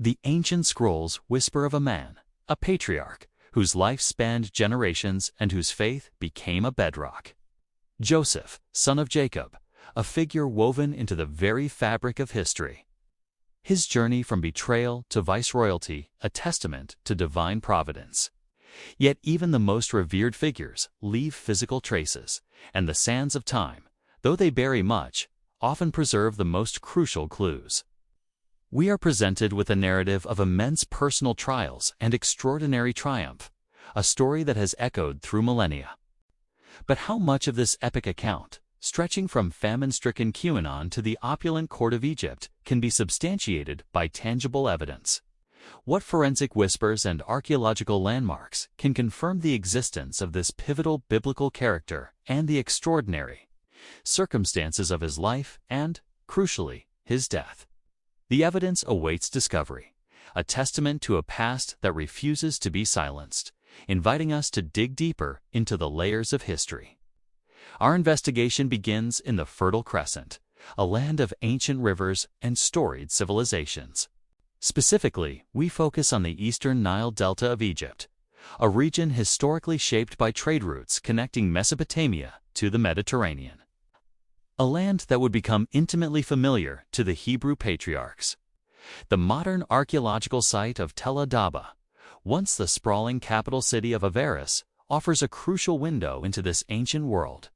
The ancient scrolls whisper of a man, a patriarch, whose life spanned generations and whose faith became a bedrock. Joseph, son of Jacob, a figure woven into the very fabric of history. His journey from betrayal to viceroyalty, a testament to divine providence. Yet even the most revered figures leave physical traces, and the sands of time, though they bury much, often preserve the most crucial clues. We are presented with a narrative of immense personal trials and extraordinary triumph, a story that has echoed through millennia. But how much of this epic account, stretching from famine-stricken Canaan to the opulent court of Egypt, can be substantiated by tangible evidence? What forensic whispers and archaeological landmarks can confirm the existence of this pivotal biblical character and the extraordinary circumstances of his life and, crucially, his death? The evidence awaits discovery, a testament to a past that refuses to be silenced, inviting us to dig deeper into the layers of history. Our investigation begins in the Fertile Crescent, a land of ancient rivers and storied civilizations. Specifically, we focus on the eastern Nile Delta of Egypt, a region historically shaped by trade routes connecting Mesopotamia to the Mediterranean. A land that would become intimately familiar to the Hebrew patriarchs. The modern archaeological site of Tel Adaba, once the sprawling capital city of Avaris, offers a crucial window into this ancient world.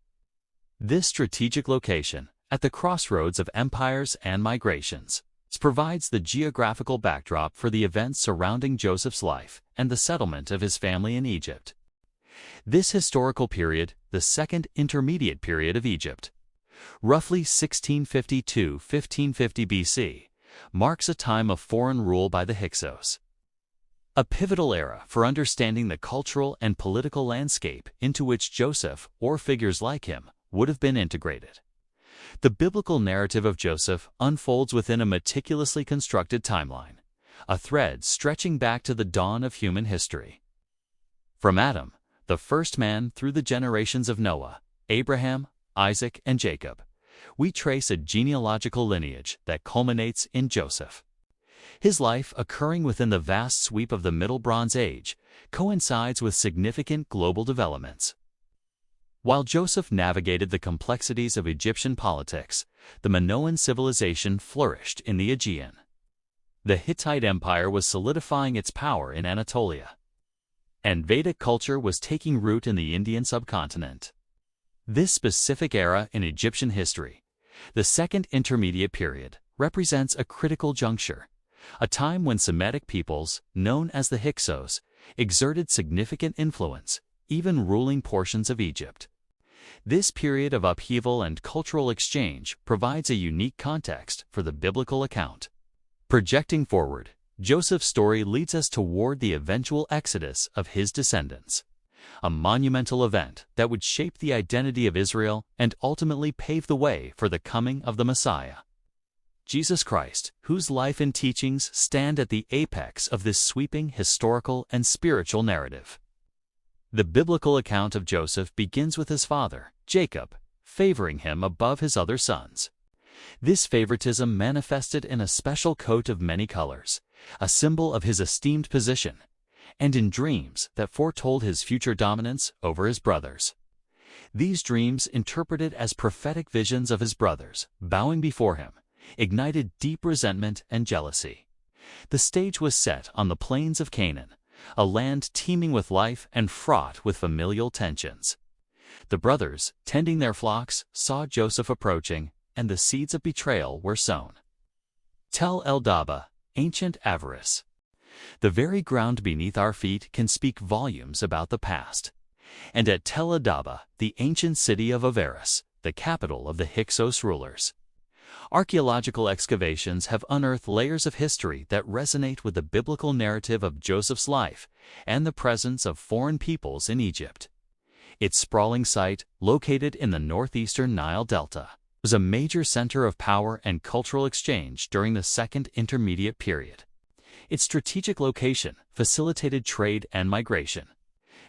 This strategic location, at the crossroads of empires and migrations, provides the geographical backdrop for the events surrounding Joseph's life and the settlement of his family in Egypt. This historical period, the Second Intermediate Period of Egypt, roughly 1650 to 1550 BC, marks a time of foreign rule by the Hyksos. A pivotal era for understanding the cultural and political landscape into which Joseph, or figures like him, would have been integrated. The biblical narrative of Joseph unfolds within a meticulously constructed timeline, a thread stretching back to the dawn of human history. From Adam, the first man, through the generations of Noah, Abraham, Isaac, and Jacob, we trace a genealogical lineage that culminates in Joseph. His life, occurring within the vast sweep of the Middle Bronze Age, coincides with significant global developments. While Joseph navigated the complexities of Egyptian politics, the Minoan civilization flourished in the Aegean. The Hittite Empire was solidifying its power in Anatolia, and Vedic culture was taking root in the Indian subcontinent. This specific era in Egyptian history, the Second Intermediate Period, represents a critical juncture, a time when Semitic peoples, known as the Hyksos, exerted significant influence, even ruling portions of Egypt. This period of upheaval and cultural exchange provides a unique context for the biblical account. Projecting forward, Joseph's story leads us toward the eventual exodus of his descendants, a monumental event that would shape the identity of Israel and ultimately pave the way for the coming of the Messiah, Jesus Christ, whose life and teachings stand at the apex of this sweeping historical and spiritual narrative. The biblical account of Joseph begins with his father, Jacob, favoring him above his other sons. This favoritism manifested in a special coat of many colors, a symbol of his esteemed position, and in dreams that foretold his future dominance over his brothers. These dreams, interpreted as prophetic visions of his brothers bowing before him, ignited deep resentment and jealousy. The stage was set on the plains of Canaan, a land teeming with life and fraught with familial tensions. The brothers, tending their flocks, saw Joseph approaching, and the seeds of betrayal were sown. Tel Adaba, ancient Avaris. The very ground beneath our feet can speak volumes about the past. And at Tel Adaba, the ancient city of Avaris, the capital of the Hyksos rulers, archaeological excavations have unearthed layers of history that resonate with the biblical narrative of Joseph's life and the presence of foreign peoples in Egypt. Its sprawling site, located in the northeastern Nile Delta, was a major center of power and cultural exchange during the Second Intermediate Period. Its strategic location facilitated trade and migration,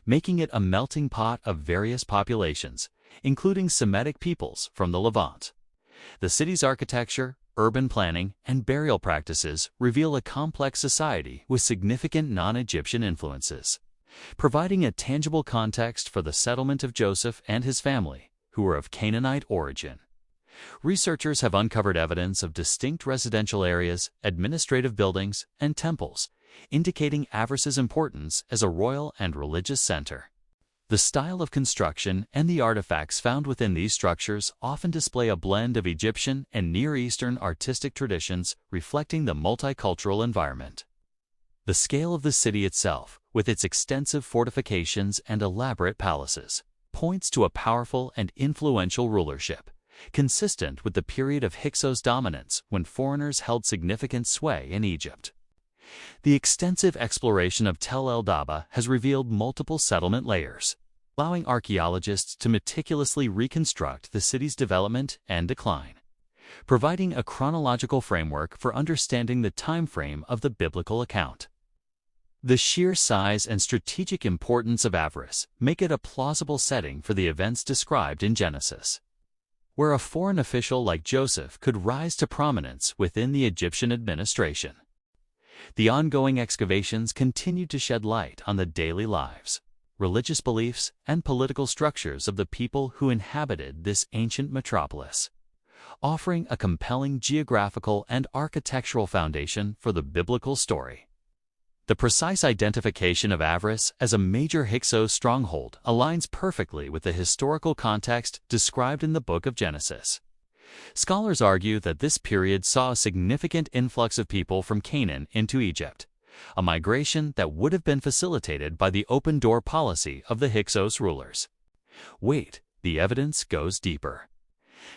making it a melting pot of various populations, including Semitic peoples from the Levant. The city's architecture, urban planning, and burial practices reveal a complex society with significant non-Egyptian influences, providing a tangible context for the settlement of Joseph and his family, who were of Canaanite origin. Researchers have uncovered evidence of distinct residential areas, administrative buildings, and temples, indicating Avaris's importance as a royal and religious center. The style of construction and the artifacts found within these structures often display a blend of Egyptian and Near Eastern artistic traditions, reflecting the multicultural environment. The scale of the city itself, with its extensive fortifications and elaborate palaces, points to a powerful and influential rulership, consistent with the period of Hyksos dominance when foreigners held significant sway in Egypt. The extensive exploration of Tel el-Dabba has revealed multiple settlement layers, allowing archaeologists to meticulously reconstruct the city's development and decline, providing a chronological framework for understanding the time frame of the biblical account. The sheer size and strategic importance of Avaris make it a plausible setting for the events described in Genesis, where a foreign official like Joseph could rise to prominence within the Egyptian administration. The ongoing excavations continue to shed light on the daily lives, religious beliefs, and political structures of the people who inhabited this ancient metropolis, offering a compelling geographical and architectural foundation for the biblical story. The precise identification of Avaris as a major Hyksos stronghold aligns perfectly with the historical context described in the book of Genesis. Scholars argue that this period saw a significant influx of people from Canaan into Egypt, a migration that would have been facilitated by the open-door policy of the Hyksos rulers. Wait, the evidence goes deeper.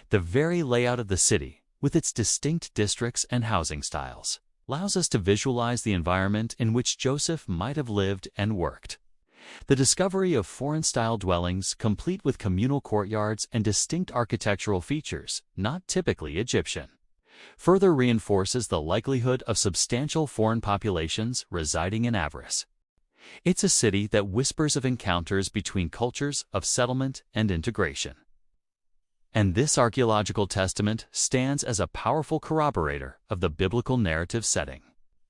The very layout of the city, with its distinct districts and housing styles, allows us to visualize the environment in which Joseph might have lived and worked. The discovery of foreign-style dwellings, complete with communal courtyards and distinct architectural features not typically Egyptian, further reinforces the likelihood of substantial foreign populations residing in Avaris. It's a city that whispers of encounters between cultures, of settlement and integration. And this archaeological testament stands as a powerful corroborator of the biblical narrative setting.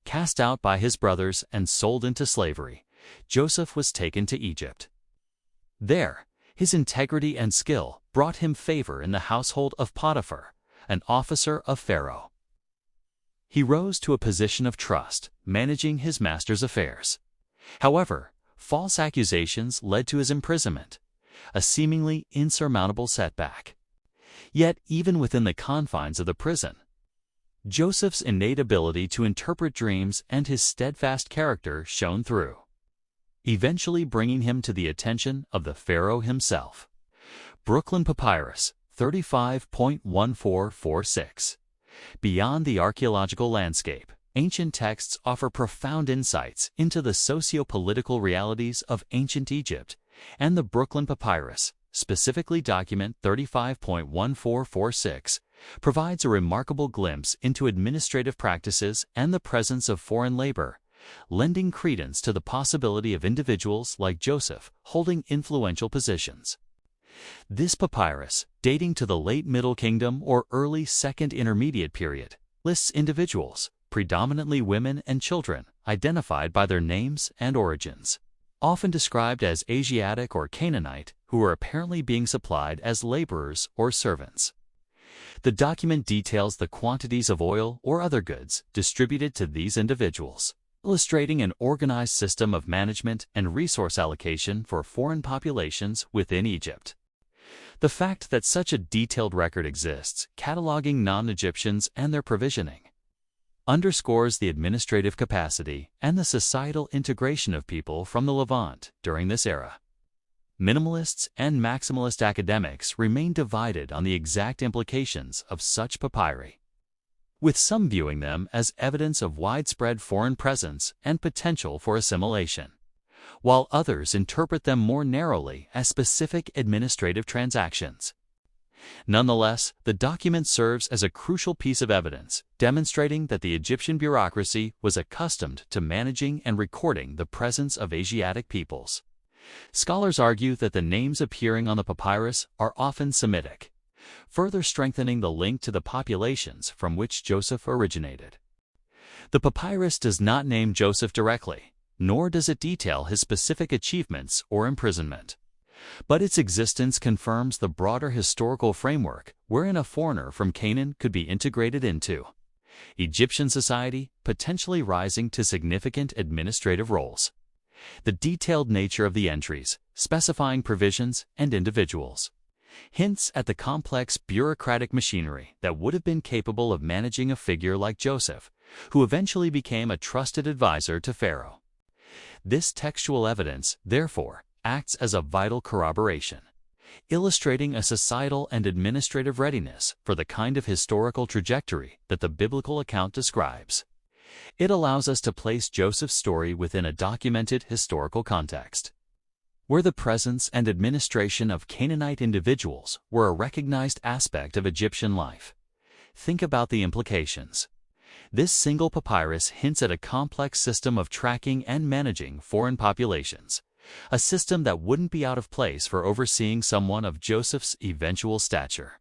Cast out by his brothers and sold into slavery, Joseph was taken to Egypt. There, his integrity and skill brought him favor in the household of Potiphar, an officer of Pharaoh. He rose to a position of trust, managing his master's affairs. However, false accusations led to his imprisonment, a seemingly insurmountable setback. Yet, even within the confines of the prison, Joseph's innate ability to interpret dreams and his steadfast character shone through, eventually bringing him to the attention of the Pharaoh himself. Brooklyn Papyrus, 35.1446. Beyond the archaeological landscape, ancient texts offer profound insights into the socio-political realities of ancient Egypt, and the Brooklyn Papyrus, specifically document 35.1446, provides a remarkable glimpse into administrative practices and the presence of foreign labor, lending credence to the possibility of individuals like Joseph holding influential positions. This papyrus, dating to the late Middle Kingdom or early Second Intermediate period, lists individuals, predominantly women and children, identified by their names and origins, often described as Asiatic or Canaanite, who were apparently being supplied as laborers or servants. The document details the quantities of oil or other goods distributed to these individuals, illustrating an organized system of management and resource allocation for foreign populations within Egypt. The fact that such a detailed record exists, cataloging non-Egyptians and their provisioning, underscores the administrative capacity and the societal integration of people from the Levant during this era. Minimalists and maximalist academics remain divided on the exact implications of such papyri, with some viewing them as evidence of widespread foreign presence and potential for assimilation, while others interpret them more narrowly as specific administrative transactions. Nonetheless, the document serves as a crucial piece of evidence, demonstrating that the Egyptian bureaucracy was accustomed to managing and recording the presence of Asiatic peoples. Scholars argue that the names appearing on the papyrus are often Semitic, further strengthening the link to the populations from which Joseph originated. The papyrus does not name Joseph directly, nor does it detail his specific achievements or imprisonment. But its existence confirms the broader historical framework wherein a foreigner from Canaan could be integrated into Egyptian society, potentially rising to significant administrative roles. The detailed nature of the entries, specifying provisions and individuals, hints at the complex bureaucratic machinery that would have been capable of managing a figure like Joseph, who eventually became a trusted advisor to Pharaoh. This textual evidence, therefore, acts as a vital corroboration, illustrating a societal and administrative readiness for the kind of historical trajectory that the biblical account describes. It allows us to place Joseph's story within a documented historical context, where the presence and administration of Canaanite individuals were a recognized aspect of Egyptian life. Think about the implications. This single papyrus hints at a complex system of tracking and managing foreign populations, a system that wouldn't be out of place for overseeing someone of Joseph's eventual stature.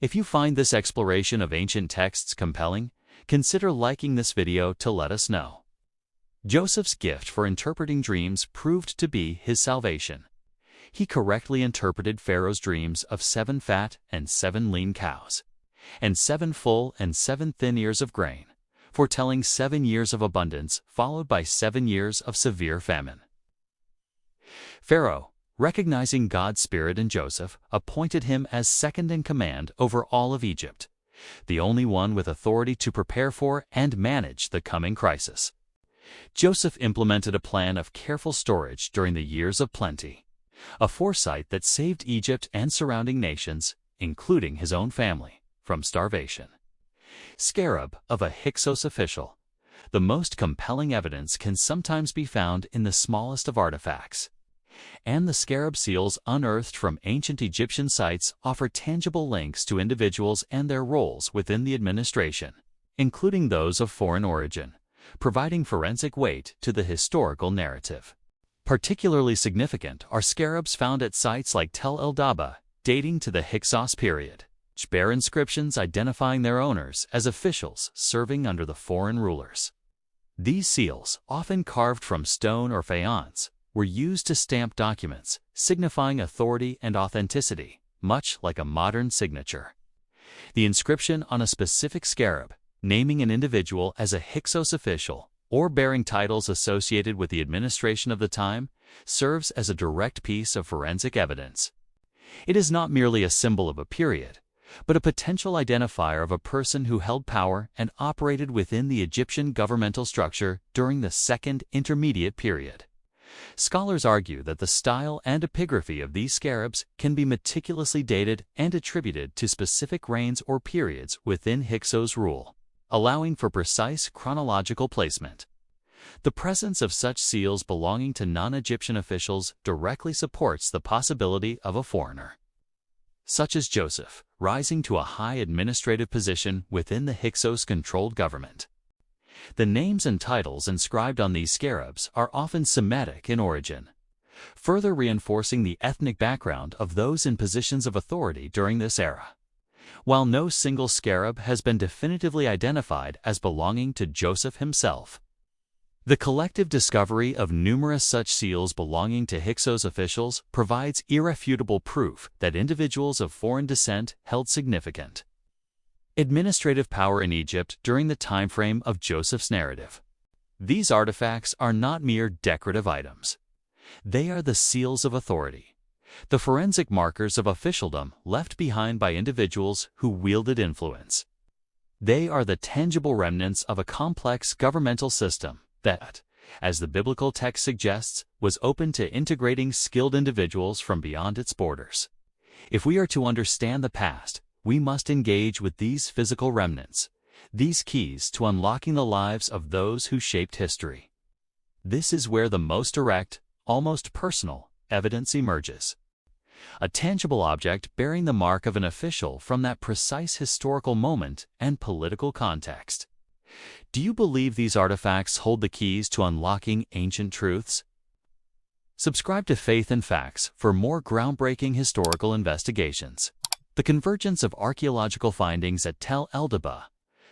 If you find this exploration of ancient texts compelling, consider liking this video to let us know. Joseph's gift for interpreting dreams proved to be his salvation. He correctly interpreted Pharaoh's dreams of 7 fat and 7 lean cows, and 7 full and 7 thin ears of grain, foretelling 7 years of abundance followed by 7 years of severe famine. Pharaoh, recognizing God's spirit in Joseph, appointed him as second in command over all of Egypt, the only one with authority to prepare for and manage the coming crisis. Joseph implemented a plan of careful storage during the years of plenty, a foresight that saved Egypt and surrounding nations, including his own family, from starvation. Scarab of a Hyksos official. The most compelling evidence can sometimes be found in the smallest of artifacts, and the scarab seals unearthed from ancient Egyptian sites offer tangible links to individuals and their roles within the administration, including those of foreign origin, providing forensic weight to the historical narrative. Particularly significant are scarabs found at sites like Tel el-Daba, dating to the Hyksos period, which bear inscriptions identifying their owners as officials serving under the foreign rulers. These seals, often carved from stone or faience, were used to stamp documents, signifying authority and authenticity, much like a modern signature. The inscription on a specific scarab, naming an individual as a Hyksos official or bearing titles associated with the administration of the time, serves as a direct piece of forensic evidence. It is not merely a symbol of a period, but a potential identifier of a person who held power and operated within the Egyptian governmental structure during the Second Intermediate Period. Scholars argue that the style and epigraphy of these scarabs can be meticulously dated and attributed to specific reigns or periods within Hyksos rule, allowing for precise chronological placement. The presence of such seals belonging to non-Egyptian officials directly supports the possibility of a foreigner, such as Joseph, rising to a high administrative position within the Hyksos-controlled government. The names and titles inscribed on these scarabs are often Semitic in origin, further reinforcing the ethnic background of those in positions of authority during this era. While no single scarab has been definitively identified as belonging to Joseph himself, the collective discovery of numerous such seals belonging to Hyksos officials provides irrefutable proof that individuals of foreign descent held significant administrative power in Egypt during the time frame of Joseph's narrative. These artifacts are not mere decorative items. They are the seals of authority, the forensic markers of officialdom left behind by individuals who wielded influence. They are the tangible remnants of a complex governmental system that, as the biblical text suggests, was open to integrating skilled individuals from beyond its borders. If we are to understand the past, we must engage with these physical remnants, these keys to unlocking the lives of those who shaped history. This is where the most direct, almost personal, evidence emerges. A tangible object bearing the mark of an official from that precise historical moment and political context. Do you believe these artifacts hold the keys to unlocking ancient truths? Subscribe to Faith and Facts for more groundbreaking historical investigations. The convergence of archaeological findings at Tel El-Deba,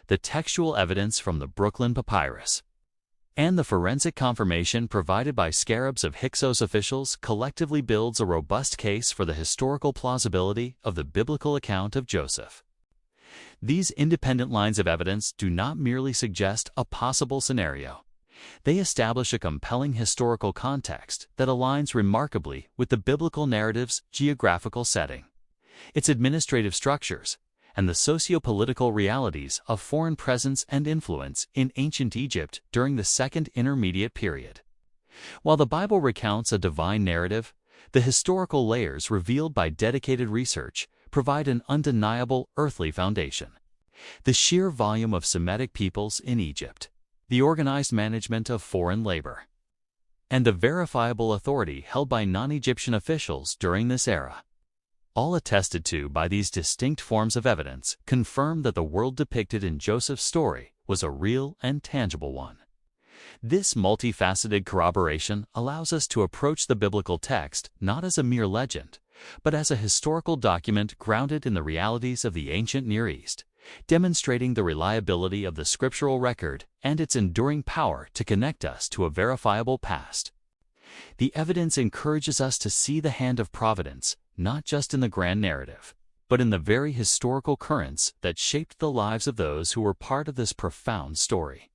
the textual evidence from the Brooklyn Papyrus, and the forensic confirmation provided by scarabs of Hyksos officials collectively builds a robust case for the historical plausibility of the biblical account of Joseph. These independent lines of evidence do not merely suggest a possible scenario. They establish a compelling historical context that aligns remarkably with the biblical narrative's geographical setting, its administrative structures, and the socio-political realities of foreign presence and influence in ancient Egypt during the Second Intermediate Period. While the Bible recounts a divine narrative, the historical layers revealed by dedicated research provide an undeniable earthly foundation. The sheer volume of Semitic peoples in Egypt, the organized management of foreign labor, and the verifiable authority held by non-Egyptian officials during this era, all attested to by these distinct forms of evidence, confirm that the world depicted in Joseph's story was a real and tangible one. This multifaceted corroboration allows us to approach the biblical text not as a mere legend, but as a historical document grounded in the realities of the ancient Near East, demonstrating the reliability of the scriptural record and its enduring power to connect us to a verifiable past. The evidence encourages us to see the hand of providence not just in the grand narrative, but in the very historical currents that shaped the lives of those who were part of this profound story.